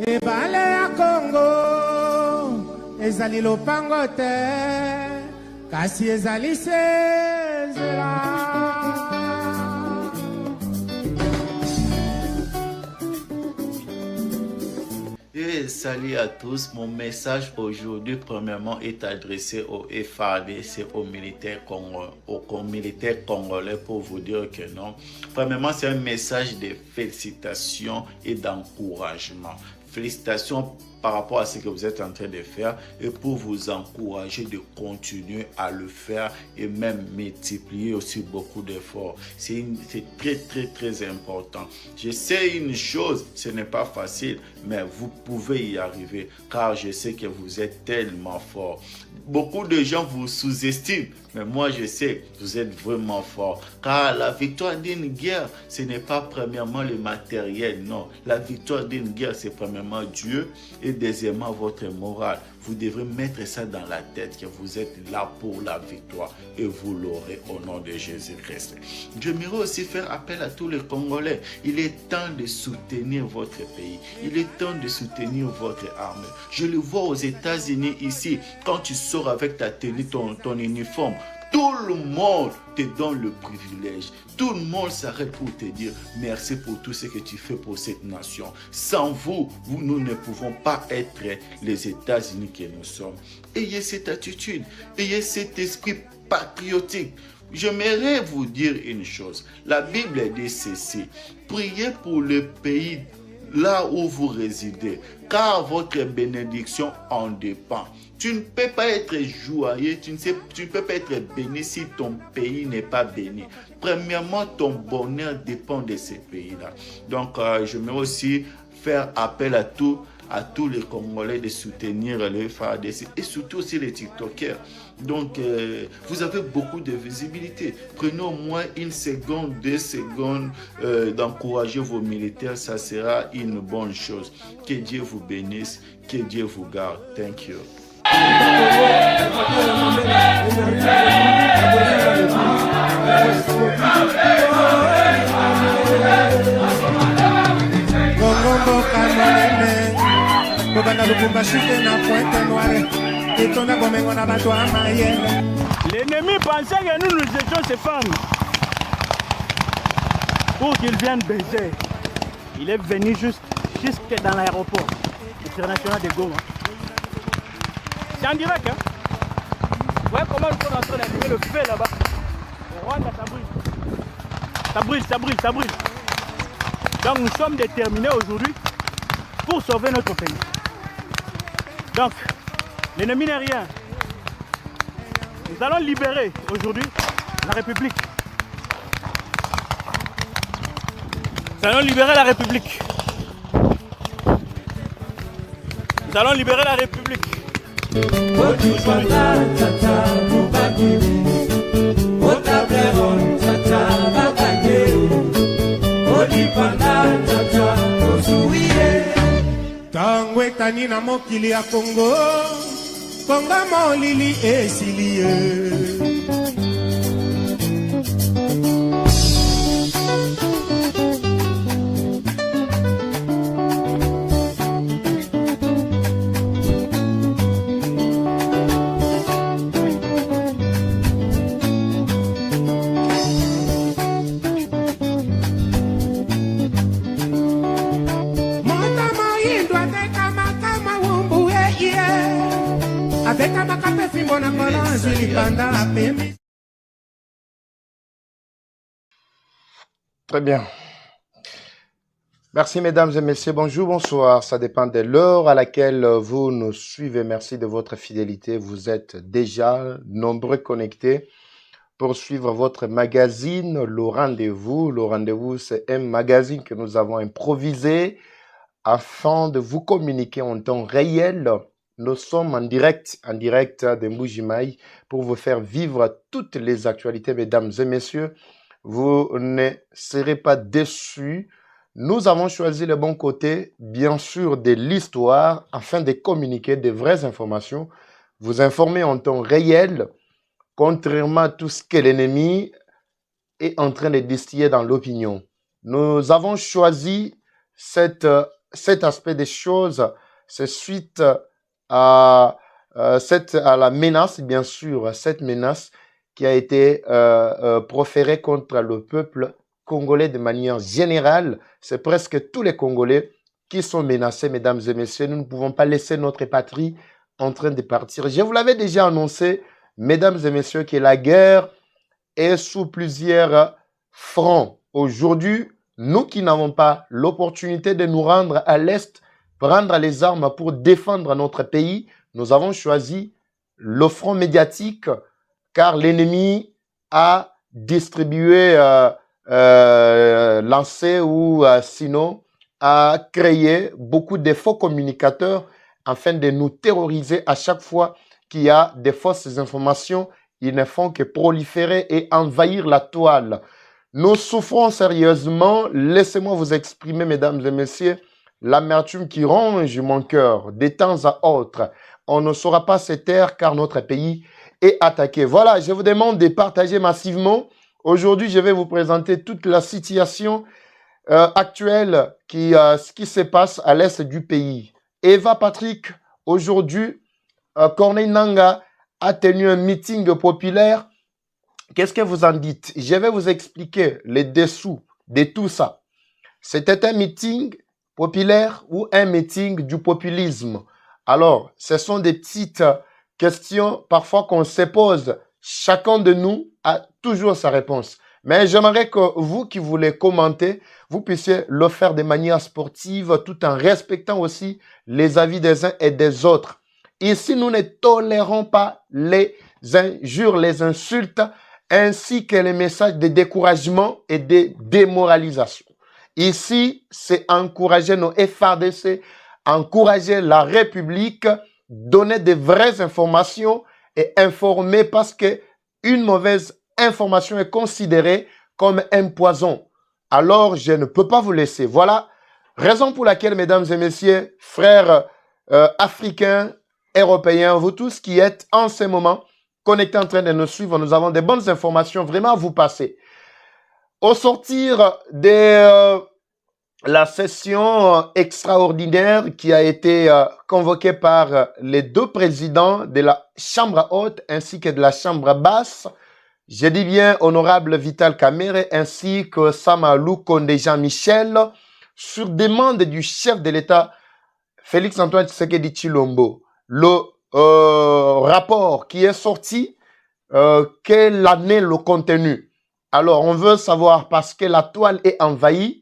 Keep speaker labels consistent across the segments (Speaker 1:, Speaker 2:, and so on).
Speaker 1: Ebale ya Congo ezali lopango te kasi ezali sezela.
Speaker 2: Et salut à tous, mon message aujourd'hui premièrement est adressé au FARDC, aux militaires congolais pour vous dire que non. Premièrement, c'est un message de félicitations et d'encouragement. Félicitations par rapport à ce que vous êtes en train de faire et pour vous encourager de continuer à le faire et même multiplier aussi beaucoup d'efforts. C'est très important. Je sais une chose, ce n'est pas facile, mais vous pouvez y arriver car je sais que vous êtes tellement fort. Beaucoup de gens vous sous-estiment, mais moi je sais que vous êtes vraiment fort car la victoire d'une guerre, ce n'est pas premièrement le matériel, non. La victoire d'une guerre, c'est premièrement Dieu et deuxièmement votre morale. Vous devrez mettre ça dans la tête que vous êtes là pour la victoire et vous l'aurez au nom de Jésus-Christ. J'aimerais aussi faire appel à tous les Congolais. Il est temps de soutenir votre pays. Il est temps de soutenir votre armée. Je le vois aux États-Unis ici, quand tu sors avec ta tenue, ton uniforme, tout le monde te donne le privilège. Tout le monde s'arrête pour te dire merci pour tout ce que tu fais pour cette nation. Sans vous, nous ne pouvons pas être les États-Unis que nous sommes. Ayez cette attitude, ayez cet esprit patriotique. J'aimerais vous dire une chose. La Bible dit ceci. Priez pour le pays là où vous résidez, car votre bénédiction en dépend. Tu ne peux pas être joyeux, tu ne peux pas être béni si ton pays n'est pas béni. Premièrement, ton bonheur dépend de ces pays-là. Donc, je vais aussi faire appel à tous les Congolais de soutenir le FARDC et surtout aussi les TikTokers. Donc, vous avez beaucoup de visibilité. Prenez au moins 1 seconde, 2 secondes d'encourager vos militaires. Ça sera une bonne chose. Que Dieu vous bénisse, que Dieu vous garde. Thank you.
Speaker 3: L'ennemi pensait que nous étions ses femmes pour qu'ils viennent baiser. Il est venu jusque dans l'aéroport international de Goma. C'est en direct, hein? Vous voyez comment ils sont en train d'allumer le feu là-bas. Au Rwanda, ça brûle. Ça brûle. Donc nous sommes déterminés aujourd'hui pour sauver notre pays. Donc, l'ennemi n'est rien. Nous allons libérer aujourd'hui la République. Nous allons libérer la République. Nous allons libérer la République.
Speaker 1: Tango etani na mokili ya Congo, Congo molili esili.
Speaker 4: Très bien. Merci mesdames et messieurs, bonjour, bonsoir. Ça dépend de l'heure à laquelle vous nous suivez. Merci de votre fidélité. Vous êtes déjà nombreux connectés pour suivre votre magazine, Le Rendez-vous. Le Rendez-vous, c'est un magazine que nous avons improvisé afin de vous communiquer en temps réel. Nous sommes en direct de Mbujimayi pour vous faire vivre toutes les actualités, mesdames et messieurs. Vous ne serez pas déçus. Nous avons choisi le bon côté, bien sûr, de l'histoire afin de communiquer de vraies informations, vous informer en temps réel, contrairement à tout ce que l'ennemi est en train de distiller dans l'opinion. Nous avons choisi cette cet aspect des choses, c'est suite à, à la menace, bien sûr, cette menace qui a été proférée contre le peuple congolais de manière générale. C'est presque tous les Congolais qui sont menacés, mesdames et messieurs. Nous ne pouvons pas laisser notre patrie en train de partir. Je vous l'avais déjà annoncé, mesdames et messieurs, que la guerre est sous plusieurs fronts. Aujourd'hui, nous qui n'avons pas l'opportunité de nous rendre à l'Est, prendre les armes pour défendre notre pays, nous avons choisi le front médiatique car l'ennemi a distribué, lancé ou sinon a créé beaucoup de faux communicateurs afin de nous terroriser à chaque fois qu'il y a des fausses informations. Ils ne font que proliférer et envahir la toile. Nous souffrons sérieusement. Laissez-moi vous exprimer, mesdames et messieurs, l'amertume qui ronge mon cœur de temps à autre. On ne saura pas se taire car notre pays est attaqué. Voilà, je vous demande de partager massivement. Aujourd'hui, je vais vous présenter toute la situation actuelle ce qui se passe à l'est du pays. Eva Patrick, aujourd'hui, Corneille Nangaa a tenu un meeting populaire. Qu'est-ce que vous en dites? Je vais vous expliquer les dessous de tout ça. C'était un meeting populaire ou un meeting du populisme? Alors, ce sont des petites questions parfois qu'on se pose. Chacun de nous a toujours sa réponse. Mais j'aimerais que vous qui voulez commenter, vous puissiez le faire de manière sportive tout en respectant aussi les avis des uns et des autres. Ici, nous ne tolérons pas les injures, les insultes, ainsi que les messages de découragement et de démoralisation. Ici, c'est encourager nos FARDC, encourager la République, donner de vraies informations et informer parce que une mauvaise information est considérée comme un poison. Alors, je ne peux pas vous laisser. Voilà, raison pour laquelle, mesdames et messieurs, frères africains, européens, vous tous qui êtes en ce moment connectés en train de nous suivre, nous avons des bonnes informations vraiment à vous passer. Au sortir de la session extraordinaire qui a été convoquée par les deux présidents de la Chambre haute ainsi que de la Chambre basse, je dis bien honorable Vital Kamerhe ainsi que Samalou Konde Jean-Michel, sur demande du chef de l'État Félix-Antoine Tshisekedi Tshilombo. Le rapport qui est sorti, quelle année le contenu? Alors, on veut savoir parce que la toile est envahie.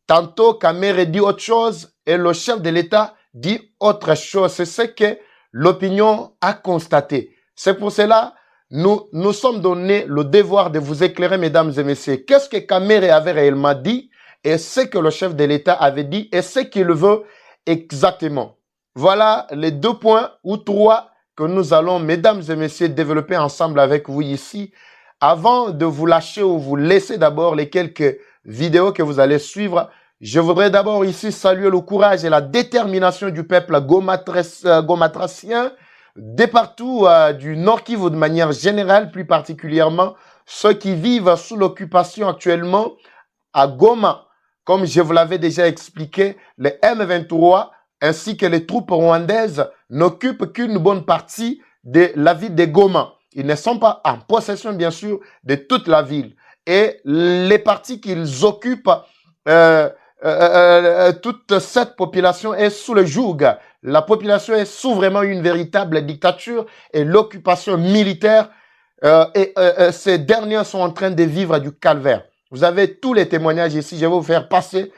Speaker 4: Tantôt, Kamerhe dit autre chose et le chef de l'État dit autre chose. C'est ce que l'opinion a constaté. C'est pour cela nous sommes donné le devoir de vous éclairer, mesdames et messieurs. Qu'est-ce que Kamerhe avait réellement dit et ce que le chef de l'État avait dit et ce qu'il veut exactement. Voilà les 2 points ou 3 que nous allons, mesdames et messieurs, développer ensemble avec vous ici. Avant de vous lâcher ou vous laisser d'abord les quelques vidéos que vous allez suivre, je voudrais d'abord ici saluer le courage et la détermination du peuple gomatracien, de partout du Nord Kivu de manière générale, plus particulièrement ceux qui vivent sous l'occupation actuellement à Goma. Comme je vous l'avais déjà expliqué, les M23 ainsi que les troupes rwandaises n'occupent qu'une bonne partie de la ville de Goma. Ils ne sont pas en possession, bien sûr, de toute la ville. Et les parties qu'ils occupent, toute cette population est sous le joug. La population est sous vraiment une véritable dictature et l'occupation militaire. Ces derniers sont en train de vivre du calvaire. Vous avez tous les témoignages ici. Je vais vous faire passer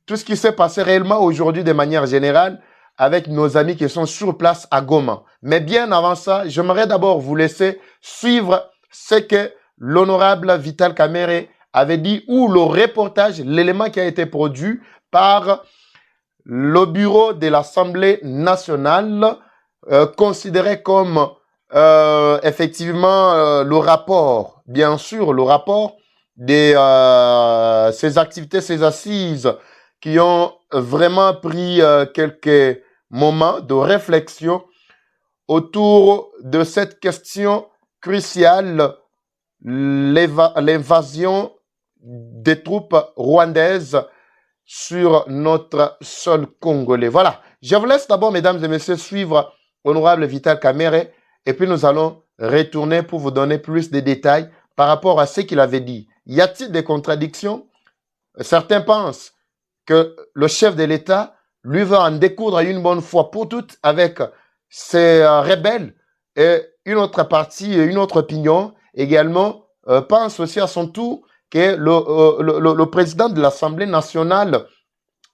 Speaker 4: tout ce qui s'est passé réellement aujourd'hui de manière générale avec nos amis qui sont sur place à Goma. Mais bien avant ça, j'aimerais d'abord vous laisser suivre ce que l'honorable Vital Kamerhe avait dit ou le reportage, l'élément qui a été produit par le bureau de l'Assemblée nationale, considéré comme effectivement le rapport, bien sûr, le rapport de ces activités, ces assises qui ont vraiment pris quelques moments de réflexion autour de cette question cruciale, l'invasion des troupes rwandaises sur notre sol congolais. Voilà, je vous laisse d'abord, mesdames et messieurs, suivre Honorable Vital Kamerhe et puis nous allons retourner pour vous donner plus de détails par rapport à ce qu'il avait dit. Y a-t-il des contradictions? Certains pensent que le chef de l'État, lui, va en découdre une bonne fois pour toutes avec ses rebelles, et une autre partie, une autre opinion également pense aussi à son tour que le président de l'Assemblée nationale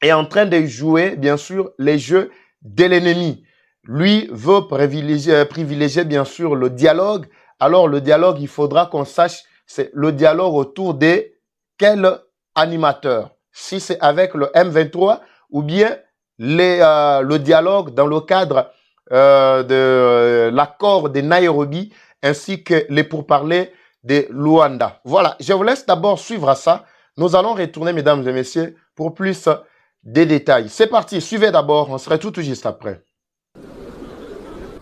Speaker 4: est en train de jouer, bien sûr, les jeux de l'ennemi. Lui veut privilégier, bien sûr, le dialogue. Alors, le dialogue, il faudra qu'on sache, c'est le dialogue autour de quel animateur. Si c'est avec le M23 ou bien le dialogue dans le cadre de l'accord de Nairobi ainsi que les pourparlers de Luanda. Voilà, je vous laisse d'abord suivre ça. Nous allons retourner, mesdames et messieurs, pour plus de détails. C'est parti, suivez d'abord, on serait tout juste après.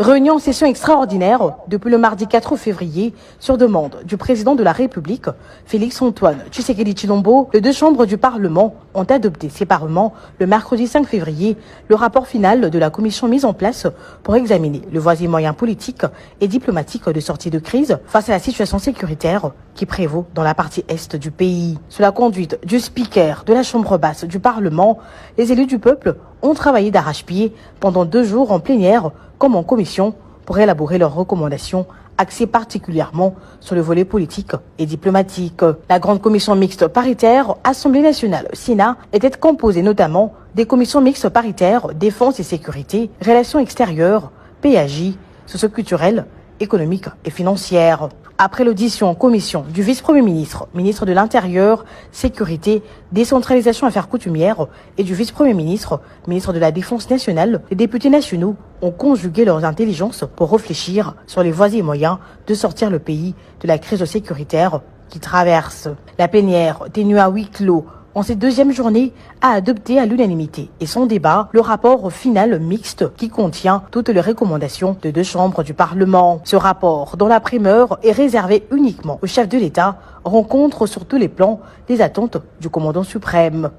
Speaker 5: Réunion en session extraordinaire depuis le mardi 4 février sur demande du président de la République, Félix-Antoine Tshisekedi Tshilombo. Les deux chambres du Parlement ont adopté séparément le mercredi 5 février le rapport final de la commission mise en place pour examiner le voisin moyen politique et diplomatique de sortie de crise face à la situation sécuritaire qui prévaut dans la partie est du pays. Sous la conduite du speaker de la chambre basse du Parlement, les élus du peuple ont travaillé d'arrache-pied pendant 2 jours en plénière comme en commission pour élaborer leurs recommandations axées particulièrement sur le volet politique et diplomatique. La grande commission mixte paritaire Assemblée nationale Sénat était composée notamment des commissions mixtes paritaires Défense et sécurité, Relations extérieures, PAJ, socio-culturelle, économique et financière. Après l'audition en commission du vice-premier ministre, ministre de l'Intérieur, Sécurité, Décentralisation Affaires coutumières et du vice-premier ministre, ministre de la Défense nationale, les députés nationaux ont conjugué leurs intelligences pour réfléchir sur les voies et moyens de sortir le pays de la crise sécuritaire qui traverse. La plénière, tenue à huis clos, en cette deuxième journée, a adopté à l'unanimité et sans débat le rapport final mixte qui contient toutes les recommandations de 2 chambres du Parlement. Ce rapport, dont la primeur est réservée uniquement au chef de l'État, rencontre sur tous les plans les attentes du commandant suprême.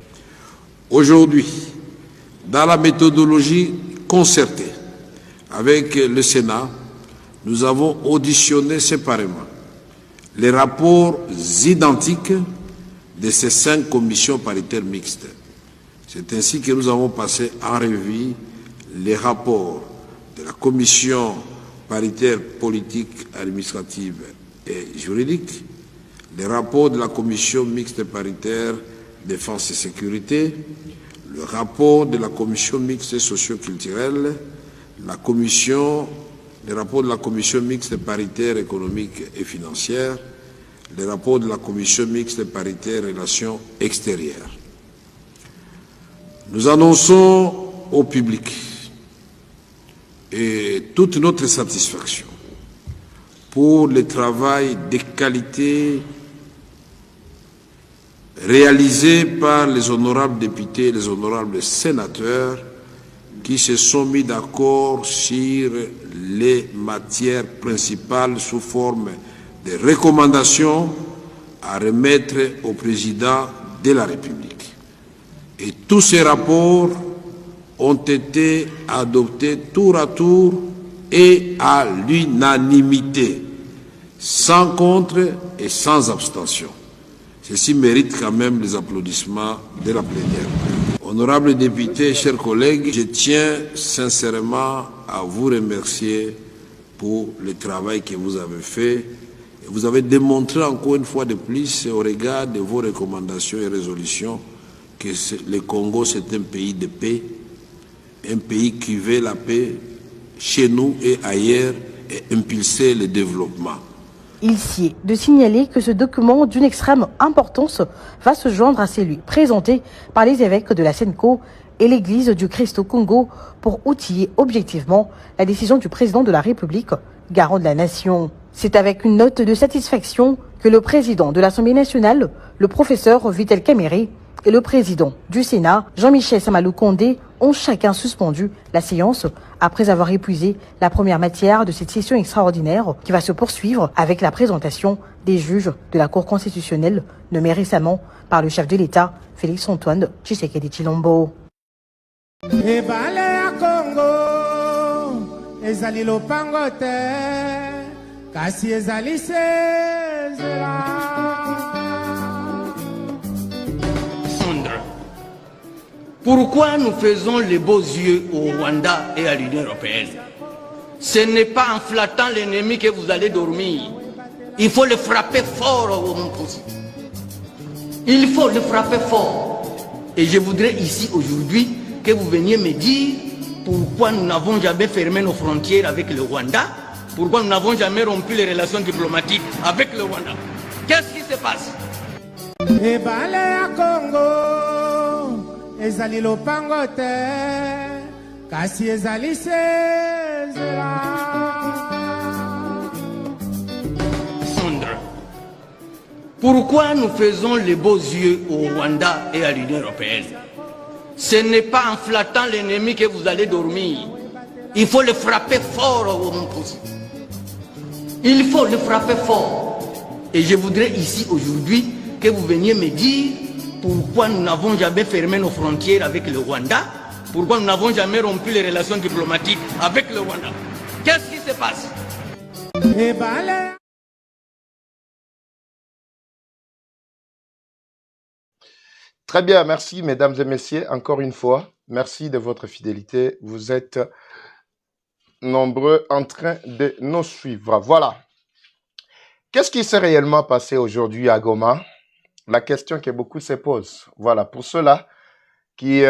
Speaker 6: Aujourd'hui, dans la méthodologie concertée avec le Sénat, nous avons auditionné séparément les rapports identiques de ces 5 commissions paritaires mixtes. C'est ainsi que nous avons passé en revue les rapports de la commission paritaire politique, administrative et juridique, les rapports de la commission mixte paritaire défense et sécurité, le rapport de la commission mixte socio-culturelle, les rapports de la commission mixte paritaire économique et financière, les rapports de la commission mixte paritaire relations extérieures. Nous annonçons au public et toute notre satisfaction pour le travail de qualité réalisé par les honorables députés et les honorables sénateurs qui se sont mis d'accord sur les matières principales sous forme des recommandations à remettre au président de la République. Et tous ces rapports ont été adoptés tour à tour et à l'unanimité, sans contre et sans abstention. Ceci mérite quand même les applaudissements de la plénière. Honorables députés, chers collègues, je tiens sincèrement à vous remercier pour le travail que vous avez fait. Vous avez démontré encore une fois de plus, au regard de vos recommandations et résolutions, que le Congo, c'est un pays de paix, un pays qui veut la paix chez nous et ailleurs et impulser le développement.
Speaker 5: Il sied de signaler que ce document d'une extrême importance va se joindre à celui présenté par les évêques de la Senko et l'Église du Christ au Congo pour outiller objectivement la décision du président de la République, garant de la nation. C'est avec une note de satisfaction que le président de l'Assemblée nationale, le professeur Vital Kamerhe, et le président du Sénat, Jean-Michel Samalou Condé, ont chacun suspendu la séance après avoir épuisé la première matière de cette session extraordinaire qui va se poursuivre avec la présentation des juges de la Cour constitutionnelle nommés récemment par le chef de l'État, Félix-Antoine Tshisekedi Tshilombo.
Speaker 1: ebale ya Congo ezali lopango te kasi ezali sezela.
Speaker 7: Pourquoi nous faisons les beaux yeux au Rwanda et à l'Union européenne? Ce n'est pas en flattant l'ennemi que vous allez dormir. Il faut le frapper fort au Moukoussi. Il faut le frapper fort. Et je voudrais ici aujourd'hui que vous veniez me dire pourquoi nous n'avons jamais fermé nos frontières avec le Rwanda, pourquoi nous n'avons jamais rompu les relations diplomatiques avec le Rwanda. Qu'est-ce qui se passe?
Speaker 1: ebale ya Congo ezali lopango te kasi ezali sezela.
Speaker 7: Pourquoi nous faisons les beaux yeux au Rwanda et à l'Union européenne? Ce n'est pas en flattant l'ennemi que vous allez dormir. Il faut le frapper fort au Moukoussi. Il faut le frapper fort. Et je voudrais ici aujourd'hui que vous veniez me dire pourquoi nous n'avons jamais fermé nos frontières avec le Rwanda, pourquoi nous n'avons jamais rompu les relations diplomatiques avec le Rwanda. Qu'est-ce qui se passe?
Speaker 1: ebale
Speaker 4: Très bien, merci mesdames et messieurs, encore une fois. Merci de votre fidélité. Vous êtes nombreux en train de nous suivre. Voilà. Qu'est-ce qui s'est réellement passé aujourd'hui à Goma? La question que beaucoup se posent. Voilà, pour ceux-là qui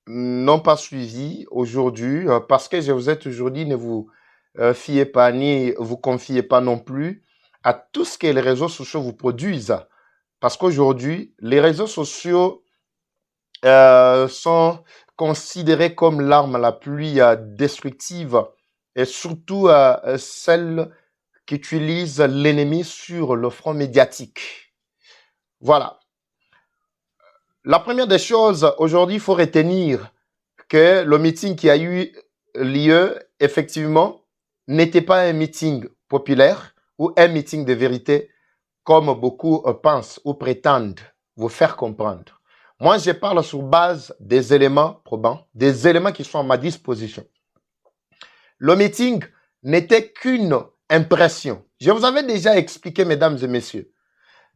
Speaker 4: n'ont pas suivi aujourd'hui, parce que je vous ai toujours dit, ne vous fiez pas ni vous confiez pas non plus à tout ce que les réseaux sociaux vous produisent. Parce qu'aujourd'hui, les réseaux sociaux sont considérés comme l'arme la plus destructive et surtout celle qu'utilise l'ennemi sur le front médiatique. Voilà. La première des choses, aujourd'hui, il faut retenir que le meeting qui a eu lieu, effectivement, n'était pas un meeting populaire ou un meeting de vérité, comme beaucoup pensent ou prétendent vous faire comprendre. Moi, je parle sur base des éléments probants, des éléments qui sont à ma disposition. Le meeting n'était qu'une impression. Je vous avais déjà expliqué, mesdames et messieurs,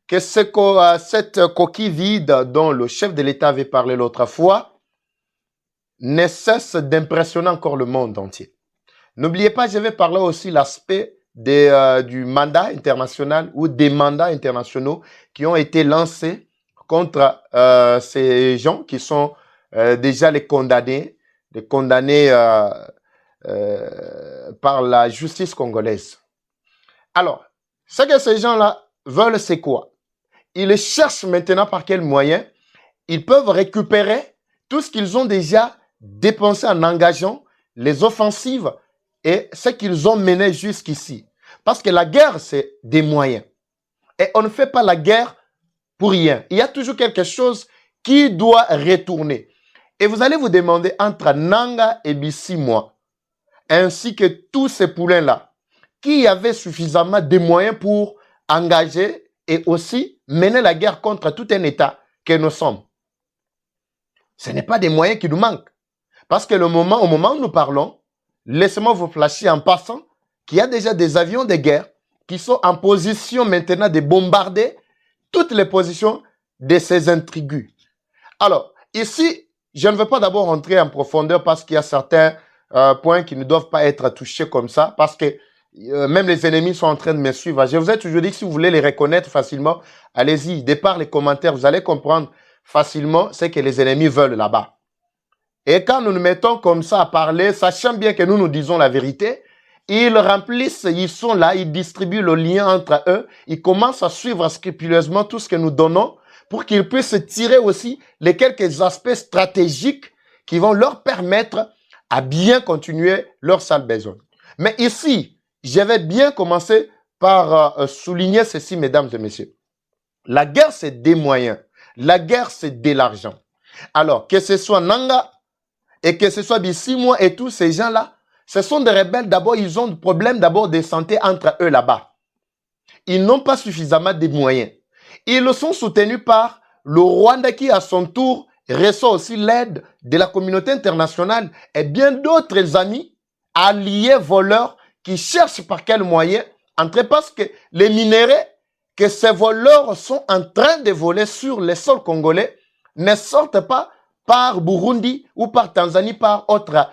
Speaker 4: que cette coquille vide dont le chef de l'État avait parlé l'autre fois ne cesse d'impressionner encore le monde entier. N'oubliez pas, je vais parler aussi l'aspect du mandat international ou des mandats internationaux qui ont été lancés contre ces gens qui sont déjà les condamnés par la justice congolaise. Alors, ce que ces gens-là veulent, c'est quoi? Ils cherchent maintenant par quels moyens ils peuvent récupérer tout ce qu'ils ont déjà dépensé en engageant les offensives et ce qu'ils ont mené jusqu'ici. Parce que la guerre, c'est des moyens. Et on ne fait pas la guerre pour rien. Il y a toujours quelque chose qui doit retourner. Et vous allez vous demander entre Nanga et Bissimwa, ainsi que tous ces poulains-là, qui avaient suffisamment de moyens pour engager et aussi mener la guerre contre tout un État que nous sommes. Ce n'est pas des moyens qui nous manquent. Parce que au moment où nous parlons, laissez-moi vous flasher en passant qu'il y a déjà des avions de guerre qui sont en position maintenant de bombarder toutes les positions de ces intrigus. Alors, ici, je ne veux pas d'abord rentrer en profondeur parce qu'il y a certains points qui ne doivent pas être touchés comme ça, parce que même les ennemis sont en train de me suivre. Je vous ai toujours dit que si vous voulez les reconnaître facilement, allez-y, de par les commentaires, vous allez comprendre facilement ce que les ennemis veulent là-bas. Et quand nous nous mettons comme ça à parler, sachant bien que nous nous disons la vérité, ils remplissent, ils sont là, ils distribuent le lien entre eux, ils commencent à suivre scrupuleusement tout ce que nous donnons pour qu'ils puissent tirer aussi les quelques aspects stratégiques qui vont leur permettre à bien continuer leur sale besogne. Mais ici, je vais bien commencer par souligner ceci, mesdames et messieurs. La guerre, c'est des moyens. La guerre, c'est de l'argent. Alors, que ce soit Nanga et que ce soit Bissimwa et tous ces gens-là, ce sont des rebelles. D'abord, ils ont des problèmes d'abord de santé entre eux là-bas. Ils n'ont pas suffisamment de moyens. Ils sont soutenus par le Rwanda qui, à son tour, reçoit aussi l'aide de la communauté internationale et bien d'autres amis, alliés, voleurs, qui cherchent par quel moyen entrer parce que les minéraux que ces voleurs sont en train de voler sur les sols congolais ne sortent pas par Burundi ou par Tanzanie, par autre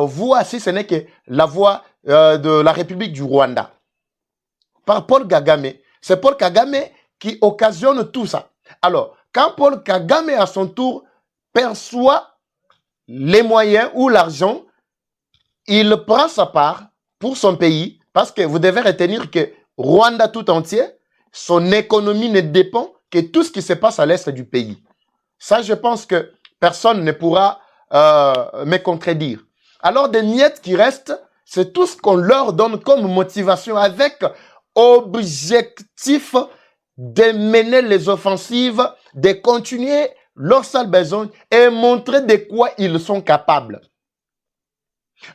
Speaker 4: voie, si ce n'est que la voie de la République du Rwanda. Par Paul Kagame. C'est Paul Kagame qui occasionne tout ça. Alors, quand Paul Kagame, à son tour, perçoit les moyens ou l'argent, il prend sa part pour son pays, parce que vous devez retenir que Rwanda tout entier, son économie ne dépend que tout ce qui se passe à l'est du pays. Ça, je pense que personne ne pourra me contredire. Alors, des miettes qui restent, c'est tout ce qu'on leur donne comme motivation avec objectif de mener les offensives, de continuer leur sale besoin et montrer de quoi ils sont capables.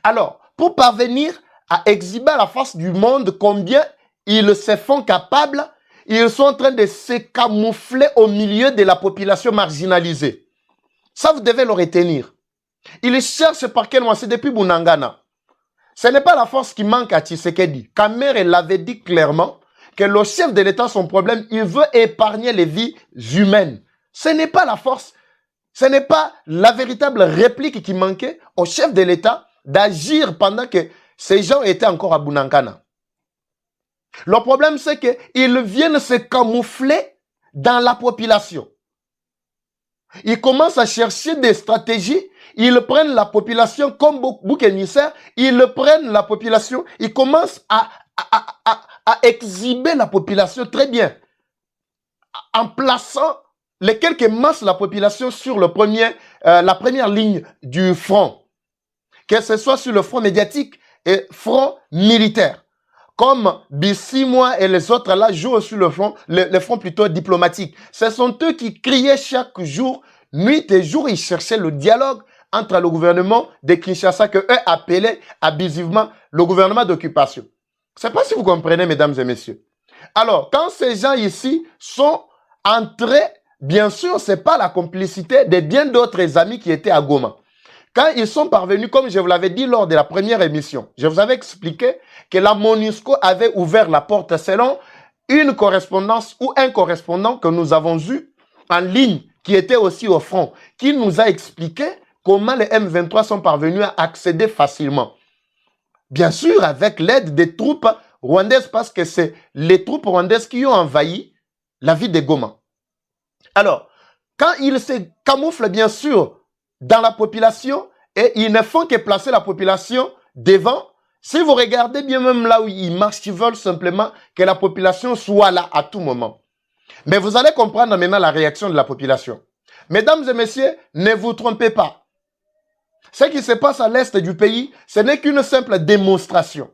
Speaker 4: Alors, pour parvenir à exhiber à la face du monde combien ils se font capables, ils sont en train de se camoufler au milieu de la population marginalisée. Ça, vous devez le retenir. Ils cherchent par quel moyen, c'est depuis Bunangana. Ce n'est pas la force qui manque à Tshisekedi. Kamere l'avait dit clairement que le chef de l'État, son problème, il veut épargner les vies humaines. Ce n'est pas la force, ce n'est pas la véritable réplique qui manquait au chef de l'État d'agir pendant que ces gens étaient encore à Bunangana. Le problème, c'est qu'ils viennent se camoufler dans la population. Ils commencent à chercher des stratégies. Ils prennent la population comme bouc émissaire. Ils prennent la population. Ils commencent à exhiber la population très bien. En plaçant les quelques masses de la population sur la première ligne du front. Que ce soit sur le front médiatique et front militaire. Comme Bissimwa et les autres là jouent sur le front plutôt diplomatique. Ce sont eux qui criaient chaque jour, nuit et jour, ils cherchaient le dialogue entre le gouvernement de Kinshasa que eux appelaient abusivement le gouvernement d'occupation. Je ne sais pas si vous comprenez, mesdames et messieurs. Alors, quand ces gens ici sont entrés, bien sûr, ce n'est pas la complicité de bien d'autres amis qui étaient à Goma. Quand ils sont parvenus, comme je vous l'avais dit lors de la première émission, je vous avais expliqué que la MONUSCO avait ouvert la porte selon une correspondance ou un correspondant que nous avons eu en ligne, qui était aussi au front, qui nous a expliqué comment les M23 sont parvenus à accéder facilement. Bien sûr, avec l'aide des troupes rwandaises, parce que c'est les troupes rwandaises qui ont envahi la ville de Goma. Alors, quand ils se camouflent, bien sûr, dans la population, et ils ne font que placer la population devant. Si vous regardez bien même là où ils marchent, ils veulent simplement que la population soit là à tout moment. Mais vous allez comprendre maintenant la réaction de la population. Mesdames et messieurs, ne vous trompez pas. Ce qui se passe à l'est du pays, ce n'est qu'une simple démonstration.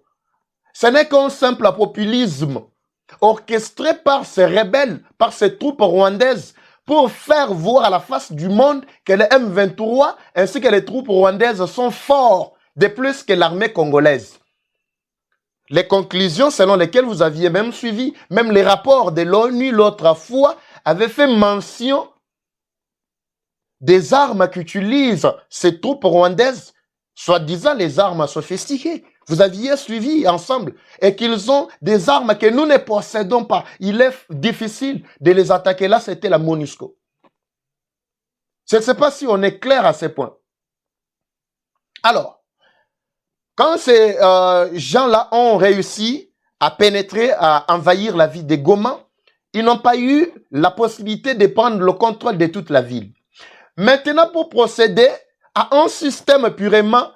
Speaker 4: Ce n'est qu'un simple populisme orchestré par ces rebelles, par ces troupes rwandaises, pour faire voir à la face du monde que les M23 ainsi que les troupes rwandaises sont forts de plus que l'armée congolaise. Les conclusions selon lesquelles vous aviez même suivi, même les rapports de l'ONU l'autre fois, avaient fait mention des armes qu'utilisent ces troupes rwandaises, soi-disant les armes sophistiquées. Vous aviez suivi ensemble et qu'ils ont des armes que nous ne possédons pas. Il est difficile de les attaquer. Là, c'était la MONUSCO. Je ne sais pas si on est clair à ce point. Alors, quand ces gens-là ont réussi à pénétrer, à envahir la ville de Goma, ils n'ont pas eu la possibilité de prendre le contrôle de toute la ville. Maintenant, pour procéder à un système purement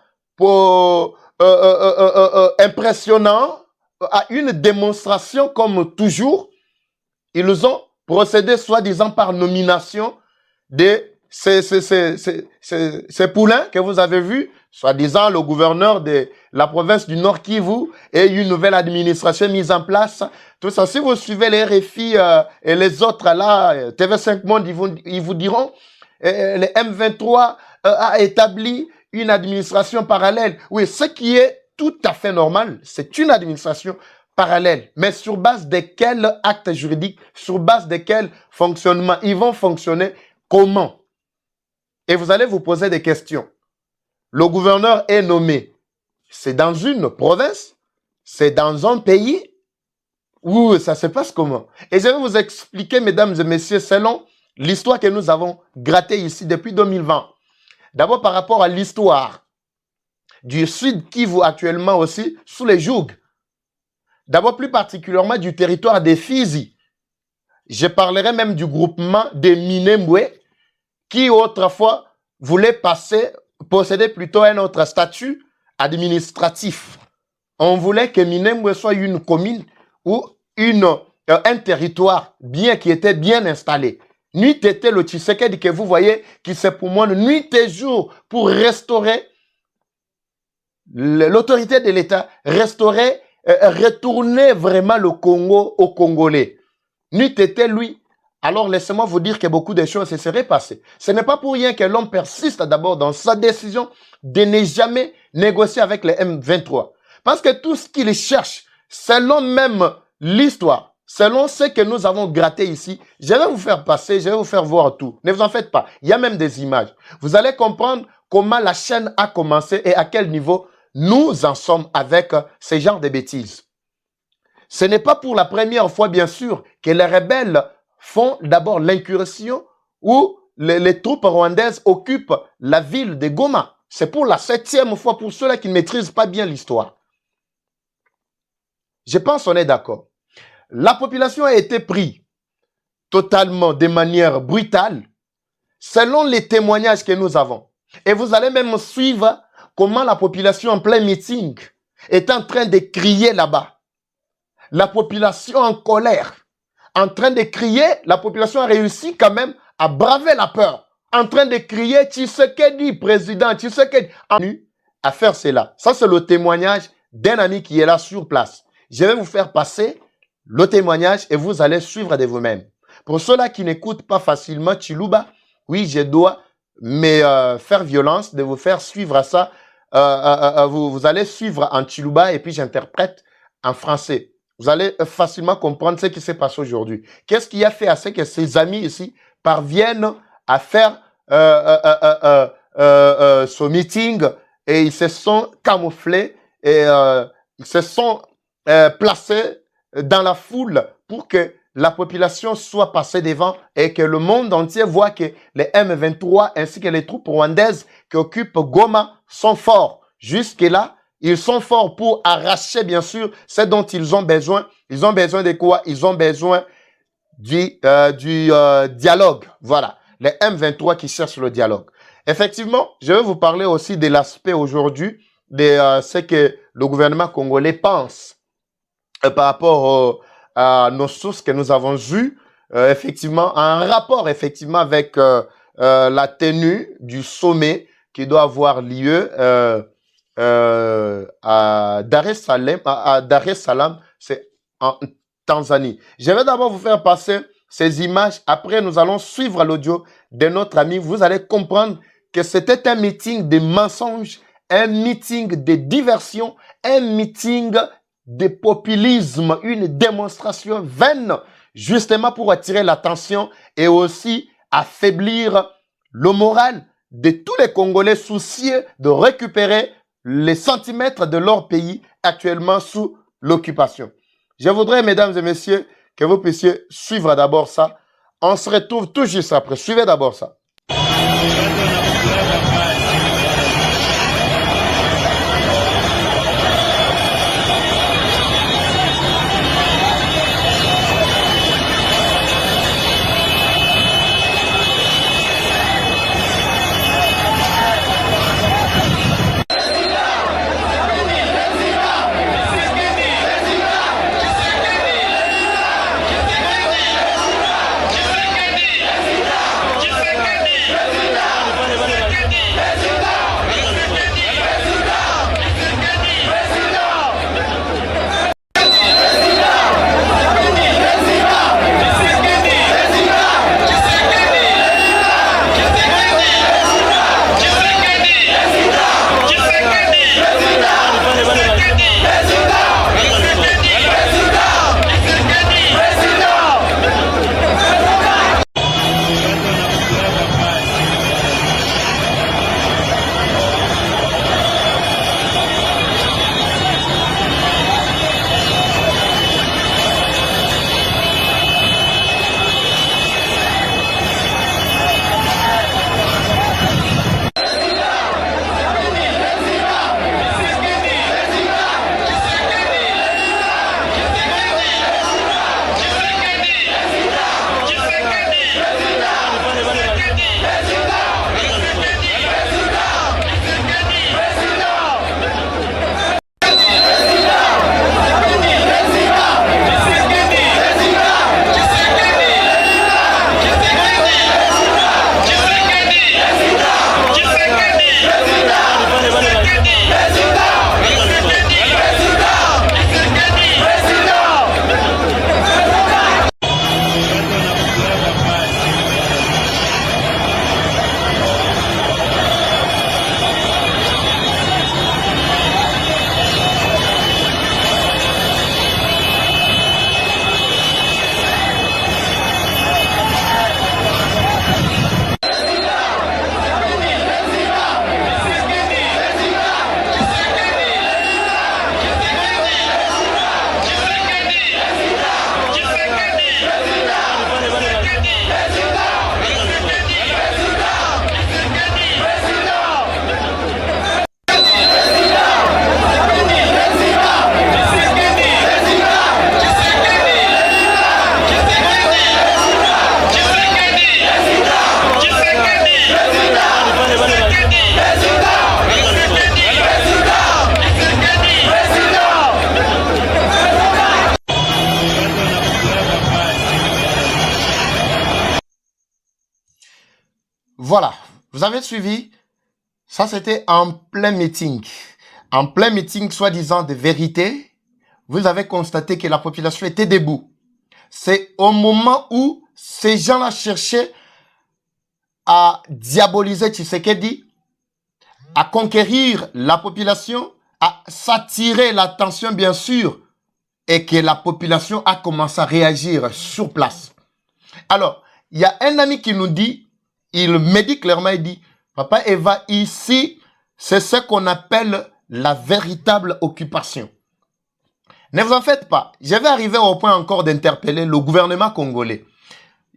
Speaker 4: impressionnant, à une démonstration comme toujours, ils ont procédé soi-disant par nomination de ces poulains que vous avez vus Soi-disant, le gouverneur de la province du Nord Kivu et une nouvelle administration mise en place. Tout ça, si vous suivez les RFI et les autres là, TV5 Monde, ils vous diront, le M23 a établi une administration parallèle. Oui, ce qui est tout à fait normal, c'est une administration parallèle. Mais sur base de quel acte juridique, sur base de quel fonctionnement, ils vont fonctionner comment? Et vous allez vous poser des questions. Le gouverneur est nommé. C'est dans une province? C'est dans un pays? Ou ça se passe comment? Et je vais vous expliquer, mesdames et messieurs, selon l'histoire que nous avons grattée ici depuis 2020. D'abord par rapport à l'histoire du Sud Kivu actuellement aussi, sous les jougs. D'abord plus particulièrement du territoire des Fizi. Je parlerai même du groupement des Minembwe qui autrefois voulait posséder plutôt un autre statut administratif. On voulait que Minembwe soit une commune ou un territoire qui était bien installé. Nuit était le Tshisekedi que vous voyez qui se promène nuit et jour pour restaurer l'autorité de l'État, retourner vraiment le Congo aux Congolais. Nuit était lui. Alors laissez-moi vous dire que beaucoup de choses se seraient passées. Ce n'est pas pour rien que l'homme persiste d'abord dans sa décision de ne jamais négocier avec les M23. Parce que tout ce qu'il cherche, selon même l'histoire, selon ce que nous avons gratté ici, je vais vous faire passer, je vais vous faire voir tout. Ne vous en faites pas. Il y a même des images. Vous allez comprendre comment la chaîne a commencé et à quel niveau nous en sommes avec ce genre de bêtises. Ce n'est pas pour la première fois, bien sûr, que les rebelles font d'abord l'incursion où les troupes rwandaises occupent la ville de Goma. C'est pour la 7e fois pour ceux-là qui ne maîtrisent pas bien l'histoire. Je pense qu'on est d'accord. La population a été prise totalement de manière brutale selon les témoignages que nous avons. Et vous allez même suivre comment la population en plein meeting est en train de crier là-bas. La population en colère, en train de crier, la population a réussi quand même à braver la peur. En train de crier, Tshisekedi, président, Tshisekedi, à faire cela. Ça, c'est le témoignage d'un ami qui est là sur place. Je vais vous faire passer le témoignage et vous allez suivre de vous-même. Pour ceux-là qui n'écoutent pas facilement Chiluba, oui, je dois me faire violence de vous faire suivre à ça. Vous allez suivre en Chiluba et puis j'interprète en français. Vous allez facilement comprendre ce qui s'est passé aujourd'hui. Qu'est-ce qui a fait à ce que ces amis ici parviennent à faire ce meeting et ils se sont camouflés et ils se sont placés dans la foule pour que la population soit passée devant et que le monde entier voit que les M23 ainsi que les troupes rwandaises qui occupent Goma sont forts. Jusque-là, ils sont forts pour arracher, bien sûr, ce dont ils ont besoin. Ils ont besoin de quoi? Ils ont besoin du dialogue. Voilà, les M23 qui cherchent le dialogue. Effectivement, je vais vous parler aussi de l'aspect aujourd'hui de ce que le gouvernement congolais pense par rapport à nos sources que nous avons eues, effectivement, en rapport effectivement avec la tenue du sommet qui doit avoir lieu à Dar es Salaam, c'est en Tanzanie. Je vais d'abord vous faire passer ces images. Après, nous allons suivre l'audio de notre ami. Vous allez comprendre que c'était un meeting de mensonges, un meeting de diversion, un meeting de populisme, une démonstration vaine, justement pour attirer l'attention et aussi affaiblir le moral de tous les Congolais soucieux de récupérer les centimètres de leur pays actuellement sous l'occupation. Je voudrais, mesdames et messieurs, que vous puissiez suivre d'abord ça. On se retrouve tout juste après. Suivez d'abord ça. Vous avez suivi? Ça, c'était en plein meeting. En plein meeting, soi-disant de vérité, vous avez constaté que la population était debout. C'est au moment où ces gens-là cherchaient à diaboliser Tshisekedi, à conquérir la population, à s'attirer l'attention, bien sûr, et que la population a commencé à réagir sur place. Alors, il y a un ami qui nous dit, il me dit clairement, il dit, Papa Eva, ici, c'est ce qu'on appelle la véritable occupation. Ne vous en faites pas. Je vais arriver au point encore d'interpeller le gouvernement congolais.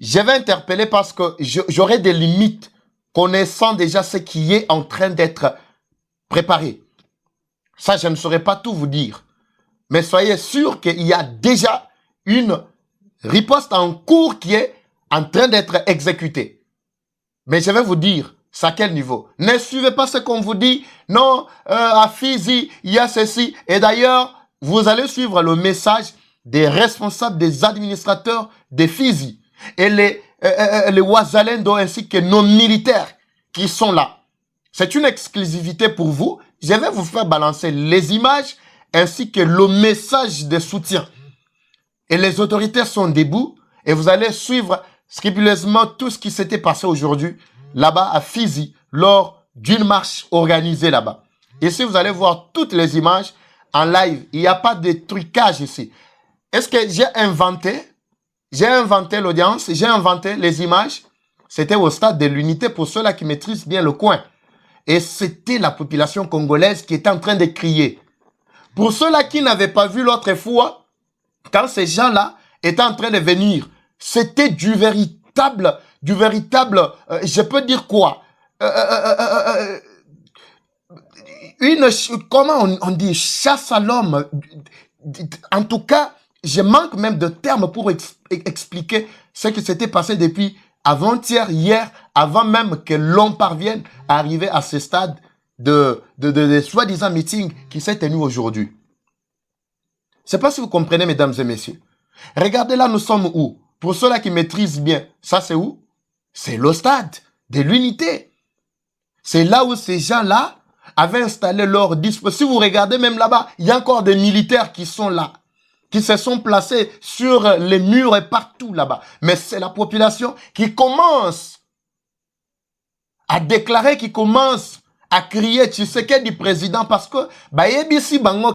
Speaker 4: Je vais interpeller parce que j'aurai des limites connaissant déjà ce qui est en train d'être préparé. Ça, je ne saurais pas tout vous dire. Mais soyez sûr qu'il y a déjà une riposte en cours qui est en train d'être exécutée. Mais je vais vous dire, c'est à quel niveau. Ne suivez pas ce qu'on vous dit. Non, à Fizi, il y a ceci. Et d'ailleurs, vous allez suivre le message des responsables, des administrateurs de Fizi. Et les Ouazalendo ainsi que nos militaires qui sont là. C'est une exclusivité pour vous. Je vais vous faire balancer les images ainsi que le message de soutien. Et les autorités sont debout et vous allez suivre scrupuleusement tout ce qui s'était passé aujourd'hui là-bas à Fizi lors d'une marche organisée là-bas. Ici, vous allez voir toutes les images en live. Il n'y a pas de trucage ici. Est-ce que j'ai inventé l'audience, j'ai inventé les images? C'était au stade de l'unité pour ceux-là qui maîtrisent bien le coin. Et c'était la population congolaise qui était en train de crier. Pour ceux-là qui n'avaient pas vu l'autre fois, quand ces gens-là étaient en train de venir, c'était du véritable, je peux dire quoi? Comment on dit, chasse à l'homme. En tout cas, je manque même de termes pour expliquer ce qui s'était passé depuis avant-hier, hier, avant même que l'on parvienne à arriver à ce stade de soi-disant meeting qui s'est tenu aujourd'hui. Je ne sais pas si vous comprenez, mesdames et messieurs. Regardez là, nous sommes où? Pour ceux-là qui maîtrisent bien, ça c'est où? C'est le stade de l'unité. C'est là où ces gens-là avaient installé leur dispositif. Si vous regardez même là-bas, il y a encore des militaires qui sont là, qui se sont placés sur les murs et partout là-bas. Mais c'est la population qui commence à déclarer, qui commence à crier Tshisekedi président parce que